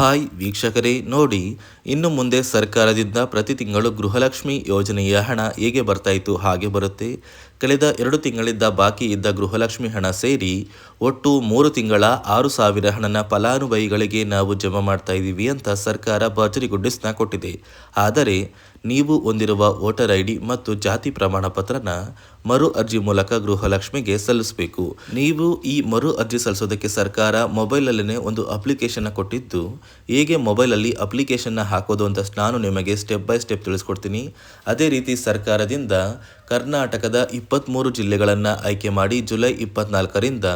Hi ವೀಕ್ಷಕರೇ, ನೋಡಿ ಇನ್ನು ಮುಂದೆ ಸರ್ಕಾರದಿಂದ ಪ್ರತಿ ತಿಂಗಳು ಗೃಹಲಕ್ಷ್ಮಿ ಯೋಜನೆಯ ಹಣ ಹೇಗೆ ಬರ್ತಾಯಿತ್ತು ಹಾಗೆ ಬರುತ್ತೆ. ಕಳೆದ 2 ತಿಂಗಳಿಂದ ಬಾಕಿ ಇದ್ದ ಗೃಹಲಕ್ಷ್ಮಿ ಹಣ ಸೇರಿ ಒಟ್ಟು 3 ತಿಂಗಳ 6,000 ಹಣನ ಫಲಾನುಭವಿಗಳಿಗೆ ನಾವು ಜಮಾ ಮಾಡ್ತಾ ಇದ್ದೀವಿ ಅಂತ ಸರ್ಕಾರ ಭರ್ಜರಿ ಗುಡ್ಡಿಸ್ನ ಕೊಟ್ಟಿದೆ. ಆದರೆ ನೀವು ಹೊಂದಿರುವ ವೋಟರ್ ಐ ಡಿ ಮತ್ತು ಜಾತಿ ಪ್ರಮಾಣ ಪತ್ರನ ಮರು ಅರ್ಜಿ ಮೂಲಕ ಗೃಹಲಕ್ಷ್ಮಿಗೆ ಸಲ್ಲಿಸಬೇಕು. ನೀವು ಈ ಮರು ಅರ್ಜಿ ಸಲ್ಲಿಸೋದಕ್ಕೆ ಸರ್ಕಾರ ಮೊಬೈಲಲ್ಲೇ ಒಂದು ಅಪ್ಲಿಕೇಶನ್ ಕೊಟ್ಟಿದ್ದು, ಹೇಗೆ ಮೊಬೈಲಲ್ಲಿ ಅಪ್ಲಿಕೇಶನ್ನ ಹಾಕೋದು ಅಂತ ನಾನು ನಿಮಗೆ ಸ್ಟೆಪ್ ಬೈ ಸ್ಟೆಪ್ ತಿಳಿಸ್ಕೊಡ್ತೀನಿ. ಅದೇ ರೀತಿ ಸರ್ಕಾರದಿಂದ ಕರ್ನಾಟಕದ 23 ಜಿಲ್ಲೆಗಳನ್ನು ಆಯ್ಕೆ ಮಾಡಿ ಜುಲೈ 24ರಿಂದ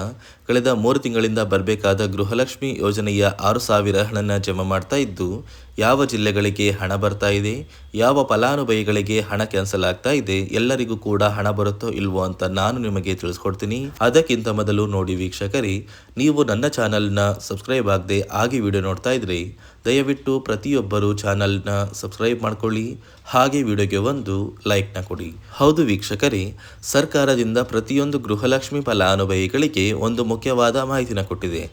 ಕಳೆದ 3 ತಿಂಗಳಿಂದ ಬರಬೇಕಾದ ಗೃಹಲಕ್ಷ್ಮಿ ಯೋಜನೆಯ 6,000 ಹಣನ ಜಮಾ ಮಾಡ್ತಾ ಇದ್ದು, ಯಾವ ಜಿಲ್ಲೆಗಳಿಗೆ ಹಣ ಬರ್ತಾ ಇದೆ, ಯಾವ ಫಲಾನುಭವಿಗಳಿಗೆ ಹಣ ಕ್ಯಾನ್ಸಲ್ ಆಗ್ತಾ ಇದೆ, ಎಲ್ಲರಿಗೂ ಕೂಡ ಹಣ ಬರುತ್ತೋ ಇಲ್ವೋ ಅಂತ ನಾನು ನಿಮಗೆ ತಿಳಿಸ್ಕೊಡ್ತೀನಿ. ಅದಕ್ಕಿಂತ ಮೊದಲು ನೋಡಿ ವೀಕ್ಷಕರೇ, ನೀವು ನನ್ನ ಚಾನಲ್ನ ಸಬ್ಸ್ಕ್ರೈಬ್ ಆಗದೆ ಹಾಗೆ ವಿಡಿಯೋ ನೋಡ್ತಾ ಇದ್ರೆ ದಯವಿಟ್ಟು ಪ್ರತಿಯೊಬ್ಬರು ಚಾನಲ್ನ ಸಬ್ಸ್ಕ್ರೈಬ್ ಮಾಡ್ಕೊಳ್ಳಿ, ಹಾಗೆ ವಿಡಿಯೋಗೆ ಒಂದು ಲೈಕ್ನ ಕೊಡಿ. ಹೌದು ವೀಕ್ಷಕರೇ, ಸರ್ಕಾರದಿಂದ ಪ್ರತಿಯೊಂದು ಗೃಹಲಕ್ಷ್ಮಿ ಫಲಾನುಭವಿಗಳಿಗೆ ಒಂದು ಮುಖ್ಯವಾದ ಮಾಹಿತಿನ ಕೊಟ್ಟಿದೆ.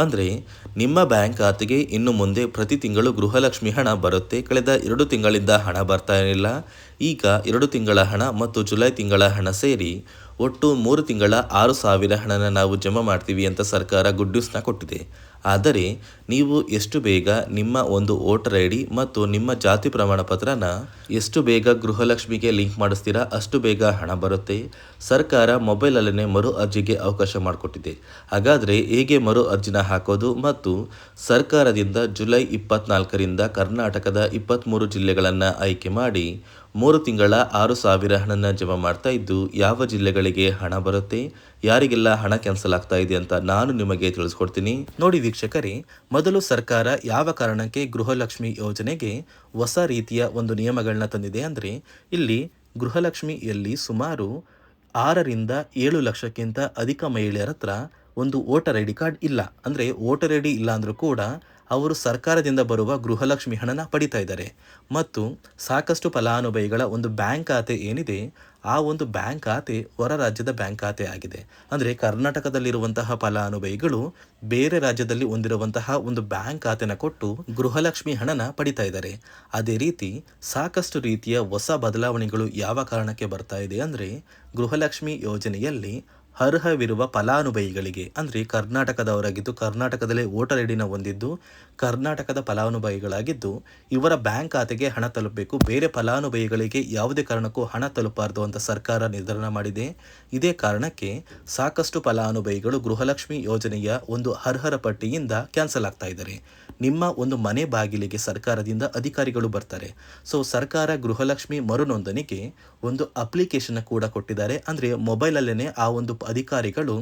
ಅಂದರೆ ನಿಮ್ಮ ಬ್ಯಾಂಕ್ ಖಾತೆಗೆ ಇನ್ನು ಮುಂದೆ ಪ್ರತಿ ತಿಂಗಳು ಗೃಹಲಕ್ಷ್ಮಿ ಹಣ ಬರುತ್ತೆ. ಕಳೆದ 2 ತಿಂಗಳಿಂದ ಹಣ ಬರ್ತಾ ಇರಲಿಲ್ಲ. ಈಗ 2 ತಿಂಗಳ ಹಣ ಮತ್ತು ಜುಲೈ ತಿಂಗಳ ಹಣ ಸೇರಿ ಒಟ್ಟು 3 ತಿಂಗಳ 6,000 ಹಣನ ನಾವು ಜಮಾ ಮಾಡ್ತೀವಿ ಅಂತ ಸರ್ಕಾರ ಗುಡ್ ನ್ಯೂಸ್ನ ಕೊಟ್ಟಿದೆ. ಆದರೆ ನೀವು ಎಷ್ಟು ಬೇಗ ನಿಮ್ಮ ಒಂದು ವೋಟರ್ ಐ ಡಿ ಮತ್ತು ನಿಮ್ಮ ಜಾತಿ ಪ್ರಮಾಣ ಪತ್ರನ ಎಷ್ಟು ಬೇಗ ಗೃಹಲಕ್ಷ್ಮಿಗೆ ಲಿಂಕ್ ಮಾಡಿಸ್ತೀರಾ ಅಷ್ಟು ಬೇಗ ಹಣ ಬರುತ್ತೆ. ಸರ್ಕಾರ ಮೊಬೈಲಲ್ಲೇ ಮರು ಅರ್ಜಿಗೆ ಅವಕಾಶ ಮಾಡಿಕೊಟ್ಟಿದೆ. ಹಾಗಾದರೆ ಹೇಗೆ ಮರು ಅರ್ಜಿನ ಹಾಕೋದು ಮತ್ತು ಸರ್ಕಾರದಿಂದ ಜುಲೈ 24ರಿಂದ ಕರ್ನಾಟಕದ 23 ಜಿಲ್ಲೆಗಳನ್ನು ಆಯ್ಕೆ ಮಾಡಿ 3 ತಿಂಗಳ 6,000 ಹಣನ ಜಮಾ ಮಾಡ್ತಾ ಇದ್ದು, ಯಾವ ಜಿಲ್ಲೆಗಳಿಗೆ ಹಣ ಬರುತ್ತೆ, ಯಾರಿಗೆಲ್ಲ ಹಣ ಕ್ಯಾನ್ಸಲ್ ಆಗ್ತಾ ಇದೆ ಅಂತ ನಾನು ನಿಮಗೆ ತಿಳಿಸ್ಕೊಡ್ತೀನಿ. ನೋಡಿ ವೀಕ್ಷಕರೇ, ಮೊದಲು ಸರ್ಕಾರ ಯಾವ ಕಾರಣಕ್ಕೆ ಗೃಹಲಕ್ಷ್ಮಿ ಯೋಜನೆಗೆ ಹೊಸ ರೀತಿಯ ಒಂದು ನಿಯಮಗಳನ್ನ ತಂದಿದೆ ಅಂದರೆ, ಇಲ್ಲಿ ಗೃಹಲಕ್ಷ್ಮಿಯಲ್ಲಿ ಸುಮಾರು 6ರಿಂದ 7 ಲಕ್ಷಕ್ಕಿಂತ ಅಧಿಕ ಮಹಿಳೆಯರ ಹತ್ರ ಒಂದು ವೋಟರ್ ಐ ಡಿ ಕಾರ್ಡ್ ಇಲ್ಲ. ಅಂದರೆ ವೋಟರ್ ಐ ಡಿ ಇಲ್ಲ ಅಂದರೂ ಕೂಡ ಅವರು ಸರ್ಕಾರದಿಂದ ಬರುವ ಗೃಹಲಕ್ಷ್ಮಿ ಹಣನ ಪಡಿತಾ ಇದ್ದಾರೆ. ಮತ್ತು ಸಾಕಷ್ಟು ಫಲಾನುಭವಿಗಳ ಒಂದು ಬ್ಯಾಂಕ್ ಖಾತೆ ಏನಿದೆ, ಆ ಒಂದು ಬ್ಯಾಂಕ್ ಖಾತೆ ಹೊರ ರಾಜ್ಯದ ಬ್ಯಾಂಕ್ ಖಾತೆ ಆಗಿದೆ. ಅಂದರೆ ಕರ್ನಾಟಕದಲ್ಲಿರುವಂತಹ ಫಲಾನುಭವಿಗಳು ಬೇರೆ ರಾಜ್ಯದಲ್ಲಿ ಹೊಂದಿರುವಂತಹ ಒಂದು ಬ್ಯಾಂಕ್ ಖಾತೆನ ಕೊಟ್ಟು ಗೃಹಲಕ್ಷ್ಮಿ ಹಣನ ಪಡಿತಾ ಇದ್ದಾರೆ. ಅದೇ ರೀತಿ ಸಾಕಷ್ಟು ರೀತಿಯ ಹೊಸ ಬದಲಾವಣೆಗಳು ಯಾವ ಕಾರಣಕ್ಕೆ ಬರ್ತಾ ಇದೆ ಅಂದರೆ, ಗೃಹಲಕ್ಷ್ಮಿ ಯೋಜನೆಯಲ್ಲಿ ಅರ್ಹವಿರುವ ಫಲಾನುಭವಿಗಳಿಗೆ, ಅಂದರೆ ಕರ್ನಾಟಕದವರಾಗಿದ್ದು ಕರ್ನಾಟಕದಲ್ಲೇ ವೋಟರ್ ಐ ಡಿನ ಹೊಂದಿದ್ದು ಕರ್ನಾಟಕದ ಫಲಾನುಭವಿಗಳಾಗಿದ್ದು ಇವರ ಬ್ಯಾಂಕ್ ಖಾತೆಗೆ ಹಣ ತಲುಪಬೇಕು. ಬೇರೆ ಫಲಾನುಭವಿಗಳಿಗೆ ಯಾವುದೇ ಕಾರಣಕ್ಕೂ ಹಣ ತಲುಪಬಾರದು ಅಂತ ಸರ್ಕಾರ ನಿರ್ಧಾರ ಮಾಡಿದೆ. ಇದೇ ಕಾರಣಕ್ಕೆ ಸಾಕಷ್ಟು ಫಲಾನುಭವಿಗಳು ಗೃಹಲಕ್ಷ್ಮಿ ಯೋಜನೆಯ ಒಂದು ಅರ್ಹರ ಪಟ್ಟಿಯಿಂದ ಕ್ಯಾನ್ಸಲ್ ಆಗ್ತಾ ಇದ್ದಾರೆ. ನಿಮ್ಮ ಒಂದು ಮನೆ ಬಾಗಿಲಿಗೆ ಸರ್ಕಾರದಿಂದ ಅಧಿಕಾರಿಗಳು ಬರ್ತಾರೆ. ಸೊ ಸರ್ಕಾರ ಗೃಹಲಕ್ಷ್ಮಿ ಮರು ನೋಂದಣಿಗೆ ಒಂದು ಅಪ್ಲಿಕೇಶನ್ ಕೂಡ ಕೊಟ್ಟಿದ್ದಾರೆ. ಅಂದರೆ ಮೊಬೈಲಲ್ಲೇ ಆ ಒಂದು ಅಧಿಕಾರಿಗಳು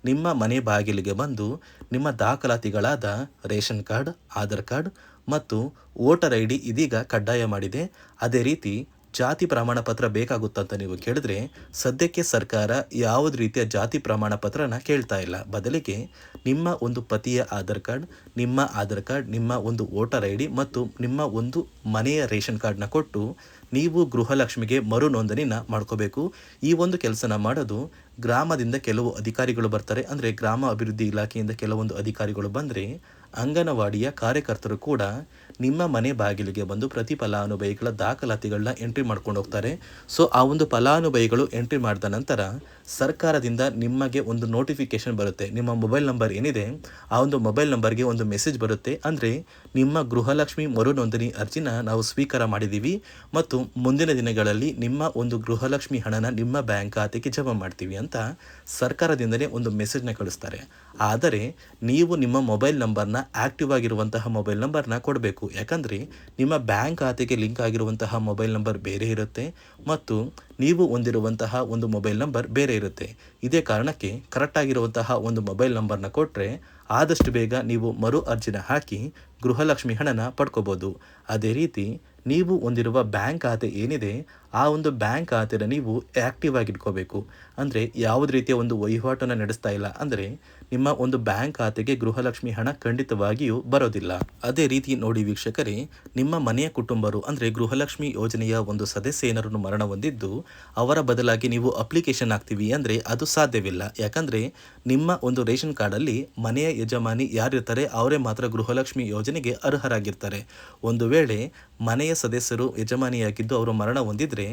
ನಿಮ್ಮ ಮನೆ ಬಾಗಿಲಿಗೆ ಬಂದು ನಿಮ್ಮ ದಾಖಲಾತಿಗಳಾದ ರೇಷನ್ ಕಾರ್ಡ್, ಆಧಾರ್ ಕಾರ್ಡ್ ಮತ್ತು ವೋಟರ್ ಐ ಡಿ ಇದೀಗ ಕಡ್ಡಾಯ ಮಾಡಿದೆ. ಅದೇ ರೀತಿ ಜಾತಿ ಪ್ರಮಾಣ ಪತ್ರ ಬೇಕಾಗುತ್ತಂತ ನೀವು ಕೇಳಿದ್ರೆ, ಸದ್ಯಕ್ಕೆ ಸರ್ಕಾರ ಯಾವುದೇ ರೀತಿಯ ಜಾತಿ ಪ್ರಮಾಣ ಪತ್ರನ ಕೇಳ್ತಾ ಇಲ್ಲ. ಬದಲಿಗೆ ನಿಮ್ಮ ಒಂದು ಪತಿಯ ಆಧಾರ್ ಕಾರ್ಡ್, ನಿಮ್ಮ ಒಂದು ವೋಟರ್ ಐ ಡಿ ಮತ್ತು ನಿಮ್ಮ ಒಂದು ಮನೆಯ ರೇಷನ್ ಕಾರ್ಡ್ನ ಕೊಟ್ಟು ನೀವು ಗೃಹಲಕ್ಷ್ಮಿಗೆ ಮರು ನೋಂದಣಿನ ಮಾಡ್ಕೋಬೇಕು. ಈ ಒಂದು ಕೆಲಸನ ಮಾಡೋದು ಗ್ರಾಮದಿಂದ ಕೆಲವು ಅಧಿಕಾರಿಗಳು ಬರ್ತಾರೆ. ಅಂದರೆ ಗ್ರಾಮ ಅಭಿವೃದ್ಧಿ ಇಲಾಖೆಯಿಂದ ಕೆಲವೊಂದು ಅಧಿಕಾರಿಗಳು ಬಂದರೆ ಅಂಗನವಾಡಿಯ ಕಾರ್ಯಕರ್ತರು ಕೂಡ ನಿಮ್ಮ ಮನೆ ಬಾಗಿಲಿಗೆ ಬಂದು ಪ್ರತಿ ಫಲಾನುಭವಿಗಳ ದಾಖಲಾತಿಗಳನ್ನ ಎಂಟ್ರಿ ಮಾಡ್ಕೊಂಡು ಹೋಗ್ತಾರೆ. ಸೊ ಆ ಒಂದು ಫಲಾನುಭವಿಗಳು ಎಂಟ್ರಿ ಮಾಡಿದ ನಂತರ ಸರ್ಕಾರದಿಂದ ನಿಮಗೆ ಒಂದು ನೋಟಿಫಿಕೇಶನ್ ಬರುತ್ತೆ. ನಿಮ್ಮ ಮೊಬೈಲ್ ನಂಬರ್ ಏನಿದೆ ಆ ಒಂದು ಮೊಬೈಲ್ ನಂಬರ್ಗೆ ಒಂದು ಮೆಸೇಜ್ ಬರುತ್ತೆ. ಅಂದರೆ ನಿಮ್ಮ ಗೃಹಲಕ್ಷ್ಮಿ ಮರು ನೋಂದಣಿ ಅರ್ಜಿನ ನಾವು ಸ್ವೀಕಾರ ಮಾಡಿದ್ದೀವಿ ಮತ್ತು ಮುಂದಿನ ದಿನಗಳಲ್ಲಿ ನಿಮ್ಮ ಒಂದು ಗೃಹಲಕ್ಷ್ಮಿ ಹಣನ ನಿಮ್ಮ ಬ್ಯಾಂಕ್ ಖಾತೆಗೆ ಜಮಾ ಮಾಡ್ತೀವಿ ಅಂತ ಸರ್ಕಾರದಿಂದಲೇ ಒಂದು ಮೆಸೇಜ್ನ ಕಳಿಸ್ತಾರೆ. ಆದರೆ ನೀವು ನಿಮ್ಮ ಮೊಬೈಲ್ ನಂಬರ್ನ ಆಕ್ಟಿವ್ ಆಗಿರುವಂತಹ ಮೊಬೈಲ್ ನಂಬರ್ನ ಕೊಡಬೇಕು. ಯಾಕಂದರೆ ನಿಮ್ಮ ಬ್ಯಾಂಕ್ ಖಾತೆಗೆ ಲಿಂಕ್ ಆಗಿರುವಂತಹ ಮೊಬೈಲ್ ನಂಬರ್ ಬೇರೆ ಇರುತ್ತೆ ಮತ್ತು ನೀವು ಹೊಂದಿರುವಂತಹ ಒಂದು ಮೊಬೈಲ್ ನಂಬರ್ ಬೇರೆ ಇರುತ್ತೆ. ಇದೇ ಕಾರಣಕ್ಕೆ ಕರೆಕ್ಟ್ ಆಗಿರುವಂತಹ ಒಂದು ಮೊಬೈಲ್ ನಂಬರ್ನ ಕೊಟ್ಟರೆ ಆದಷ್ಟು ಬೇಗ ನೀವು ಮರು ಅರ್ಜಿನ ಹಾಕಿ ಗೃಹಲಕ್ಷ್ಮಿ ಹಣನ ಪಡ್ಕೋಬೋದು. ಅದೇ ರೀತಿ ನೀವು ಹೊಂದಿರುವ ಬ್ಯಾಂಕ್ ಖಾತೆ ಏನಿದೆ ಆ ಒಂದು ಬ್ಯಾಂಕ್ ಖಾತೆನ ನೀವು ಆ್ಯಕ್ಟಿವ್ ಆಗಿ ಇಟ್ಕೋಬೇಕು. ಅಂದರೆ ಯಾವುದೇ ರೀತಿಯ ಒಂದು ವಹಿವಾಟನ್ನು ನಡೆಸ್ತಾ ಇಲ್ಲ. ಅಂದರೆ ನಿಮ್ಮ ಒಂದು ಬ್ಯಾಂಕ್ ಖಾತೆಗೆ ಗೃಹಲಕ್ಷ್ಮಿ ಹಣ ಖಂಡಿತವಾಗಿಯೂ ಬರೋದಿಲ್ಲ. ಅದೇ ರೀತಿ ನೋಡಿ ವೀಕ್ಷಕರೇ, ನಿಮ್ಮ ಮನೆಯ ಕುಟುಂಬರು ಅಂದರೆ ಗೃಹಲಕ್ಷ್ಮಿ ಯೋಜನೆಯ ಒಂದು ಸದಸ್ಯ ಏನಾರನ್ನು ಮರಣ ಹೊಂದಿದ್ದು ಅವರ ಬದಲಾಗಿ ನೀವು ಅಪ್ಲಿಕೇಶನ್ ಹಾಕ್ತೀವಿ ಅಂದರೆ ಅದು ಸಾಧ್ಯವಿಲ್ಲ. ಯಾಕಂದರೆ ನಿಮ್ಮ ಒಂದು ರೇಷನ್ ಕಾರ್ಡಲ್ಲಿ ಮನೆಯ ಯಜಮಾನಿ ಯಾರಿರ್ತಾರೆ ಅವರೇ ಮಾತ್ರ ಗೃಹಲಕ್ಷ್ಮಿ ಯೋಜನೆಗೆ ಅರ್ಹರಾಗಿರ್ತಾರೆ. ಒಂದು ವೇಳೆ ಮನೆಯ ಸದಸ್ಯರು ಯಜಮಾನಿಯಾಗಿದ್ದು ಅವರು ಮರಣ ಹೊಂದಿದ್ರೆ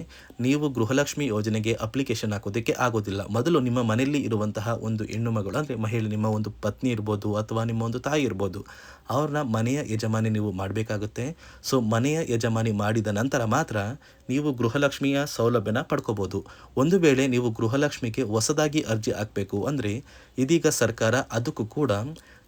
ನೀವು ಗೃಹಲಕ್ಷ್ಮಿ ಯೋಜನೆಗೆ ಅಪ್ಲಿಕೇಶನ್ ಹಾಕೋದಕ್ಕೆ ಆಗೋದಿಲ್ಲ. ಮೊದಲು ನಿಮ್ಮ ಮನೆಯಲ್ಲಿ ಇರುವಂತಹ ಒಂದು ಹೆಣ್ಣು ಮಗಳು ಅಂದರೆ ಮಹಿಳೆ, ನಿಮ್ಮ ಒಂದು ಪತ್ನಿ ಇರ್ಬೋದು ಅಥವಾ ನಿಮ್ಮ ಒಂದು ತಾಯಿ ಇರ್ಬೋದು, ಅವ್ರನ್ನ ಮನೆಯ ಯಜಮಾನಿ ನೀವು ಮಾಡಬೇಕಾಗುತ್ತೆ. ಸೊ ಮನೆಯ ಯಜಮಾನಿ ಮಾಡಿದ ನಂತರ ಮಾತ್ರ ನೀವು ಗೃಹಲಕ್ಷ್ಮಿಯ ಸೌಲಭ್ಯನ ಪಡ್ಕೋಬೋದು. ಒಂದು ವೇಳೆ ನೀವು ಗೃಹಲಕ್ಷ್ಮಿಗೆ ಹೊಸದಾಗಿ ಅರ್ಜಿ ಹಾಕಬೇಕು ಅಂದರೆ ಇದೀಗ ಸರ್ಕಾರ ಅದಕ್ಕೂ ಕೂಡ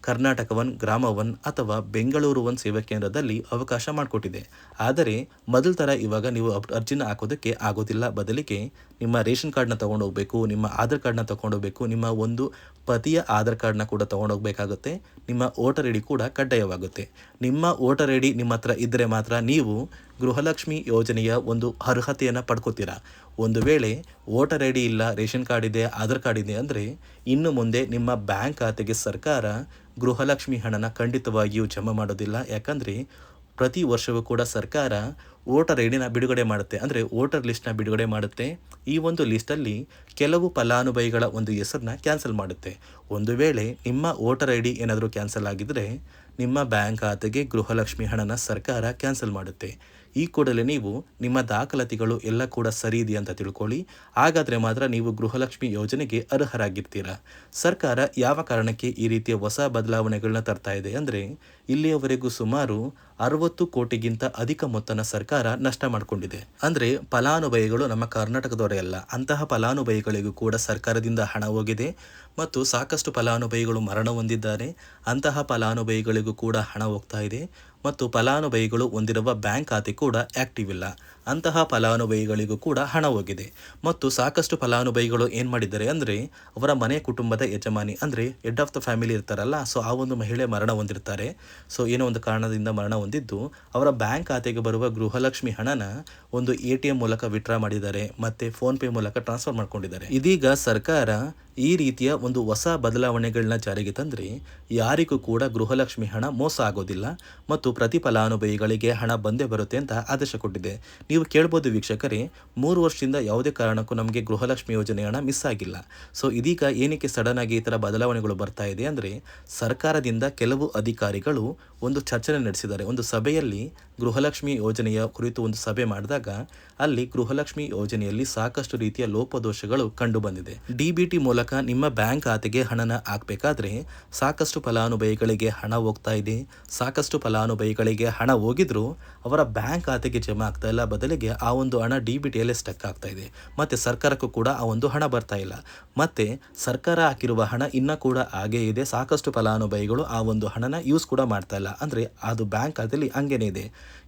ಕರ್ನಾಟಕ ಒನ್, ಗ್ರಾಮ ಒನ್ ಅಥವಾ ಬೆಂಗಳೂರು ಒನ್ ಸೇವಾ ಕೇಂದ್ರದಲ್ಲಿ ಅವಕಾಶ ಮಾಡಿಕೊಟ್ಟಿದೆ. ಆದರೆ ಮೊದಲ ಥರ ಇವಾಗ ನೀವು ಅರ್ಜಿನ ಹಾಕೋದಕ್ಕೆ ಆಗೋದಿಲ್ಲ. ಬದಲಿಗೆ ನಿಮ್ಮ ರೇಷನ್ ಕಾರ್ಡ್ನ ತೊಗೊಂಡೋಗ್ಬೇಕು, ನಿಮ್ಮ ಆಧಾರ್ ಕಾರ್ಡ್ನ ತೊಗೊಂಡೋಗ್ಬೇಕು, ನಿಮ್ಮ ಒಂದು ಪತಿಯ ಆಧಾರ್ ಕಾರ್ಡ್ನ ಕೂಡ ತೊಗೊಂಡೋಗ್ಬೇಕಾಗುತ್ತೆ, ನಿಮ್ಮ ವೋಟರ್ ಐ ಡಿ ಕೂಡ ಕಡ್ಡಾಯವಾಗುತ್ತೆ. ನಿಮ್ಮ ವೋಟರ್ ಐ ಡಿ ನಿಮ್ಮ ಹತ್ರ ಇದ್ದರೆ ಮಾತ್ರ ನೀವು ಗೃಹಲಕ್ಷ್ಮಿ ಯೋಜನೆಯ ಒಂದು ಅರ್ಹತೆಯನ್ನು ಪಡ್ಕೋತೀರಾ. ಒಂದು ವೇಳೆ ವೋಟರ್ ಐ ಡಿ ಇಲ್ಲ, ರೇಷನ್ ಕಾರ್ಡ್ ಇದೆ, ಆಧಾರ್ ಕಾರ್ಡ್ ಇದೆ ಅಂದರೆ ಇನ್ನು ಮುಂದೆ ನಿಮ್ಮ ಬ್ಯಾಂಕ್ ಖಾತೆಗೆ ಸರ್ಕಾರ ಗೃಹಲಕ್ಷ್ಮಿ ಹಣನ ಖಂಡಿತವಾಗಿಯೂ ಜಮಾ ಮಾಡೋದಿಲ್ಲ. ಯಾಕಂದರೆ ಪ್ರತಿ ವರ್ಷವೂ ಕೂಡ ಸರ್ಕಾರ ವೋಟರ್ ಐ ಡಿನ ಬಿಡುಗಡೆ ಮಾಡುತ್ತೆ, ಅಂದರೆ ವೋಟರ್ ಲಿಸ್ಟ್ನ ಬಿಡುಗಡೆ ಮಾಡುತ್ತೆ. ಈ ಒಂದು ಲಿಸ್ಟಲ್ಲಿ ಕೆಲವು ಫಲಾನುಭವಿಗಳ ಒಂದು ಹೆಸರನ್ನ ಕ್ಯಾನ್ಸಲ್ ಮಾಡುತ್ತೆ. ಒಂದು ವೇಳೆ ನಿಮ್ಮ ವೋಟರ್ ಐ ಡಿ ಏನಾದರೂ ಕ್ಯಾನ್ಸಲ್ ಆಗಿದ್ದರೆ ನಿಮ್ಮ ಬ್ಯಾಂಕ್ ಖಾತೆಗೆ ಗೃಹಲಕ್ಷ್ಮಿ ಹಣನ ಸರ್ಕಾರ ಕ್ಯಾನ್ಸಲ್ ಮಾಡುತ್ತೆ. ಈ ಕೂಡಲೇ ನೀವು ನಿಮ್ಮ ದಾಖಲಾತಿಗಳು ಎಲ್ಲ ಕೂಡ ಸರಿ ಇದೆಯಾ ಅಂತ ತಿಳ್ಕೊಳ್ಳಿ. ಹಾಗಾದರೆ ಮಾತ್ರ ನೀವು ಗೃಹಲಕ್ಷ್ಮಿ ಯೋಜನೆಗೆ ಅರ್ಹರಾಗಿರ್ತೀರಾ. ಸರ್ಕಾರ ಯಾವ ಕಾರಣಕ್ಕೆ ಈ ರೀತಿಯ ಹೊಸ ಬದಲಾವಣೆಗಳನ್ನ ತರ್ತಾ ಇದೆ ಅಂದರೆ ಇಲ್ಲಿಯವರೆಗೂ ಸುಮಾರು 60 ಕೋಟಿಗಿಂತ ಅಧಿಕ ಮೊತ್ತನ ಸರ್ಕಾರ ನಷ್ಟ ಮಾಡಿಕೊಂಡಿದೆ. ಅಂದರೆ ಫಲಾನುಭವಿಗಳು ನಮ್ಮ ಕರ್ನಾಟಕದವರೇ ಅಲ್ಲ, ಅಂತಹ ಫಲಾನುಭವಿಗಳಿಗೂ ಕೂಡ ಸರ್ಕಾರದಿಂದ ಹಣ ಹೋಗಿದೆ ಮತ್ತು ಸಾಕಷ್ಟು ಫಲಾನುಭವಿಗಳು ಮರಣ ಹೊಂದಿದ್ದಾರೆ. ಅಂತಹ ಫಲಾನುಭವಿಗಳಿಗೂ ಕೂಡ ಹಣ ಹೋಗ್ತಾ ಇದೆ ಮತ್ತು ಫಲಾನುಭವಿಗಳು ಹೊಂದಿರುವ ಬ್ಯಾಂಕ್ ಖಾತೆ ಕೂಡ ಆ್ಯಕ್ಟಿವ್ ಇಲ್ಲ. ಅಂತಹ ಫಲಾನುಭವಿಗಳಿಗೂ ಕೂಡ ಹಣ ಹೋಗಿದೆ ಮತ್ತು ಸಾಕಷ್ಟು ಫಲಾನುಭವಿಗಳು ಏನು ಮಾಡಿದ್ದಾರೆ ಅಂದರೆ ಅವರ ಮನೆ ಕುಟುಂಬದ ಯಜಮಾನಿ ಅಂದರೆ ಹೆಡ್ ಆಫ್ ದ ಫ್ಯಾಮಿಲಿ ಇರ್ತಾರಲ್ಲ, ಸೊ ಆ ಒಂದು ಮಹಿಳೆ ಮರಣ ಹೊಂದಿರ್ತಾರೆ. ಸೊ ಏನೋ ಒಂದು ಕಾರಣದಿಂದ ಮರಣ ಹೊಂದಿದ್ದು ಅವರ ಬ್ಯಾಂಕ್ ಖಾತೆಗೆ ಬರುವ ಗೃಹಲಕ್ಷ್ಮಿ ಹಣನ ಒಂದು ATM ಮೂಲಕ ವಿತ್ಡ್ರಾ ಮಾಡಿದ್ದಾರೆ ಮತ್ತು ಫೋನ್ಪೇ ಮೂಲಕ ಟ್ರಾನ್ಸ್ಫರ್ ಮಾಡ್ಕೊಂಡಿದ್ದಾರೆ. ಇದೀಗ ಸರ್ಕಾರ ಈ ರೀತಿಯ ಒಂದು ಹೊಸ ಬದಲಾವಣೆಗಳನ್ನ ಜಾರಿಗೆ ತಂದರೆ ಯಾರಿಗೂ ಕೂಡ ಗೃಹಲಕ್ಷ್ಮಿ ಹಣ ಮೋಸ ಆಗೋದಿಲ್ಲ ಮತ್ತು ಪ್ರತಿ ಫಲಾನುಭವಿಗಳಿಗೆ ಹಣ ಬಂದೇ ಬರುತ್ತೆ ಅಂತ ಆದೇಶ ಕೊಟ್ಟಿದೆ. ನೀವು ಕೇಳ್ಬೋದು ವೀಕ್ಷಕರೇ, 3 ವರ್ಷದಿಂದ ಯಾವುದೇ ಕಾರಣಕ್ಕೂ ನಮಗೆ ಗೃಹಲಕ್ಷ್ಮಿ ಯೋಜನೆ ಹಣ ಮಿಸ್ ಆಗಿಲ್ಲ. ಸೊ ಇದೀಗ ಏನಕ್ಕೆ ಸಡನ್ ಆಗಿ ಈ ಥರ ಬದಲಾವಣೆಗಳು ಬರ್ತಾ ಇದೆ ಅಂದರೆ ಸರ್ಕಾರದಿಂದ ಕೆಲವು ಅಧಿಕಾರಿಗಳು ಒಂದು ಚರ್ಚೆ ನಡೆಸಿದ್ದಾರೆ. ಒಂದು ಸಭೆಯಲ್ಲಿ ಗೃಹಲಕ್ಷ್ಮಿ ಯೋಜನೆಯ ಕುರಿತು ಒಂದು ಸಭೆ ಮಾಡಿದಾಗ ಅಲ್ಲಿ ಗೃಹಲಕ್ಷ್ಮಿ ಯೋಜನೆಯಲ್ಲಿ ಸಾಕಷ್ಟು ರೀತಿಯ ಲೋಪದೋಷಗಳು ಕಂಡು ಬಂದಿದೆ. DBT ಮೂಲಕ ನಿಮ್ಮ ಬ್ಯಾಂಕ್ ಖಾತೆಗೆ ಹಣನ ಹಾಕಬೇಕಾದ್ರೆ ಸಾಕಷ್ಟು ಫಲಾನುಭವಿಗಳಿಗೆ ಹಣ ಹೋಗ್ತಾ ಇದೆ. ಸಾಕಷ್ಟು ಫಲಾನುಭವಿಗಳಿಗೆ ಹಣ ಹೋಗಿದ್ರು ಅವರ ಬ್ಯಾಂಕ್ ಖಾತೆಗೆ ಜಮಾ ಆಗ್ತಾ ಇಲ್ಲ, ಬದಲಿಗೆ ಆ ಒಂದು ಹಣ DBTಯಲ್ಲೇ ಸ್ಟಕ್ ಆಗ್ತಾ ಇದೆ ಮತ್ತು ಸರ್ಕಾರಕ್ಕೂ ಕೂಡ ಆ ಒಂದು ಹಣ ಬರ್ತಾ ಇಲ್ಲ. ಮತ್ತು ಸರ್ಕಾರ ಹಾಕಿರುವ ಹಣ ಇನ್ನೂ ಕೂಡ ಹಾಗೇ ಇದೆ. ಸಾಕಷ್ಟು ಫಲಾನುಭವಿಗಳು ಆ ಒಂದು ಹಣನ ಯೂಸ್ ಕೂಡ ಮಾಡ್ತಾ ಇಲ್ಲ, ಅಂದರೆ ಅದು ಬ್ಯಾಂಕ್ ಖಾತೆಯಲ್ಲಿ ಹಂಗೇನೆ ಇದೆ.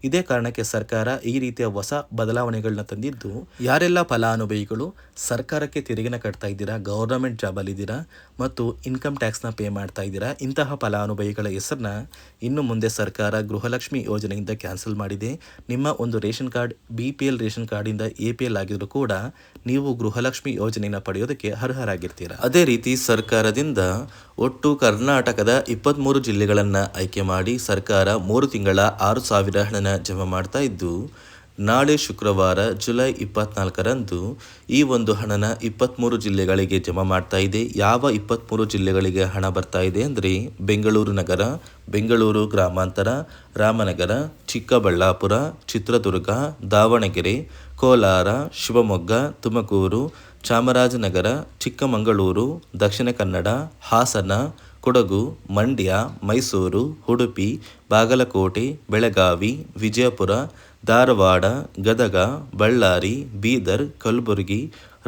ಇದೇ ಕಾರಣಕ್ಕೆ ಸರ್ಕಾರ ಈ ರೀತಿಯ ಹೊಸ ಬದಲಾವಣೆಗಳನ್ನ ತಂದಿದ್ದು ಯಾರೆಲ್ಲ ಫಲಾನುಭವಿಗಳು ಸರ್ಕಾರಕ್ಕೆ ತೆರಿಗೆನ ಕಟ್ತಾ ಇದ್ದೀರಾ, ಗೌರ್ನಮೆಂಟ್ ಜಾಬಲ್ಲಿದ್ದೀರಾ ಮತ್ತು ಇನ್ಕಮ್ ಟ್ಯಾಕ್ಸ್ನ ಪೇ ಮಾಡ್ತಾ ಇದ್ದೀರಾ, ಇಂತಹ ಫಲಾನುಭವಿಗಳ ಹೆಸರನ್ನ ಇನ್ನು ಮುಂದೆ ಸರ್ಕಾರ ಗೃಹಲಕ್ಷ್ಮಿ ಯೋಜನೆಯಿಂದ ಕ್ಯಾನ್ಸಲ್ ಮಾಡಿದೆ. ನಿಮ್ಮ ಒಂದು ರೇಷನ್ ಕಾರ್ಡ್ BPL ರೇಷನ್ ಕಾರ್ಡಿಂದ APL ಆಗಿದ್ರು ಕೂಡ ನೀವು ಗೃಹಲಕ್ಷ್ಮಿ ಯೋಜನೆಯನ್ನು ಪಡೆಯೋದಕ್ಕೆ ಅರ್ಹರಾಗಿರ್ತೀರಾ. ಅದೇ ರೀತಿ ಸರ್ಕಾರದಿಂದ ಒಟ್ಟು ಕರ್ನಾಟಕದ 23 ಜಿಲ್ಲೆಗಳನ್ನು ಆಯ್ಕೆ ಮಾಡಿ ಸರ್ಕಾರ 3 ತಿಂಗಳ 6,000 ಹಣನ ಜಮಾ ಮಾಡ್ತಾ ಇದ್ದು ನಾಳೆ ಶುಕ್ರವಾರ ಜುಲೈ 24ರಂದು ಈ ಒಂದು ಹಣನ 23 ಜಿಲ್ಲೆಗಳಿಗೆ ಜಮಾ ಮಾಡ್ತಾ ಇದೆ. ಯಾವ 23 ಜಿಲ್ಲೆಗಳಿಗೆ ಹಣ ಬರ್ತಾ ಇದೆ ಅಂದರೆ ಬೆಂಗಳೂರು ನಗರ, ಬೆಂಗಳೂರು ಗ್ರಾಮಾಂತರ, ರಾಮನಗರ, ಚಿಕ್ಕಬಳ್ಳಾಪುರ, ಚಿತ್ರದುರ್ಗ, ದಾವಣಗೆರೆ, ಕೋಲಾರ, ಶಿವಮೊಗ್ಗ, ತುಮಕೂರು, ಚಾಮರಾಜನಗರ, ಚಿಕ್ಕಮಗಳೂರು, ದಕ್ಷಿಣ ಕನ್ನಡ, ಹಾಸನ, ಕೊಡಗು, ಮಂಡ್ಯ, ಮೈಸೂರು, ಉಡುಪಿ, ಬಾಗಲಕೋಟೆ, ಬೆಳಗಾವಿ, ವಿಜಯಪುರ, ಧಾರವಾಡ, ಗದಗ, ಬಳ್ಳಾರಿ, ಬೀದರ್, ಕಲಬುರಗಿ,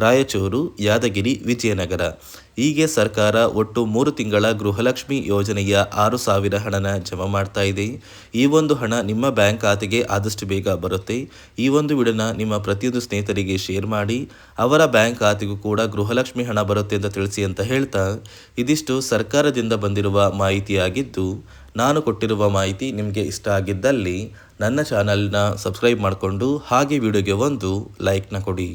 ರಾಯಚೂರು, ಯಾದಗಿರಿ, ವಿಜಯನಗರ ಹೀಗೆ ಸರ್ಕಾರ ಒಟ್ಟು 3 ತಿಂಗಳ ಗೃಹಲಕ್ಷ್ಮಿ ಯೋಜನೆಯ 6,000 ಹಣನ ಜಮಾ ಮಾಡ್ತಾ ಇದೆ. ಈ ಒಂದು ಹಣ ನಿಮ್ಮ ಬ್ಯಾಂಕ್ ಖಾತೆಗೆ ಆದಷ್ಟು ಬೇಗ ಬರುತ್ತೆ. ಈ ಒಂದು ವಿಡಿಯೋನ ನಿಮ್ಮ ಪ್ರತಿಯೊಂದು ಸ್ನೇಹಿತರಿಗೆ ಶೇರ್ ಮಾಡಿ, ಅವರ ಬ್ಯಾಂಕ್ ಖಾತೆಗೂ ಕೂಡ ಗೃಹಲಕ್ಷ್ಮಿ ಹಣ ಬರುತ್ತೆ ಅಂತ ತಿಳಿಸಿ ಅಂತ ಹೇಳ್ತಾ, ಇದಿಷ್ಟು ಸರ್ಕಾರದಿಂದ ಬಂದಿರುವ ಮಾಹಿತಿಯಾಗಿದ್ದು, ನಾನು ಕೊಟ್ಟಿರುವ ಮಾಹಿತಿ ನಿಮಗೆ ಇಷ್ಟ ಆಗಿದ್ದಲ್ಲಿ ನನ್ನ ಚಾನಲ್ನ ಸಬ್ಸ್ಕ್ರೈಬ್ ಮಾಡಿಕೊಂಡು ಹಾಗೆ ವಿಡಿಯೋಗೆ ಒಂದು ಲೈಕ್ನ ಕೊಡಿ.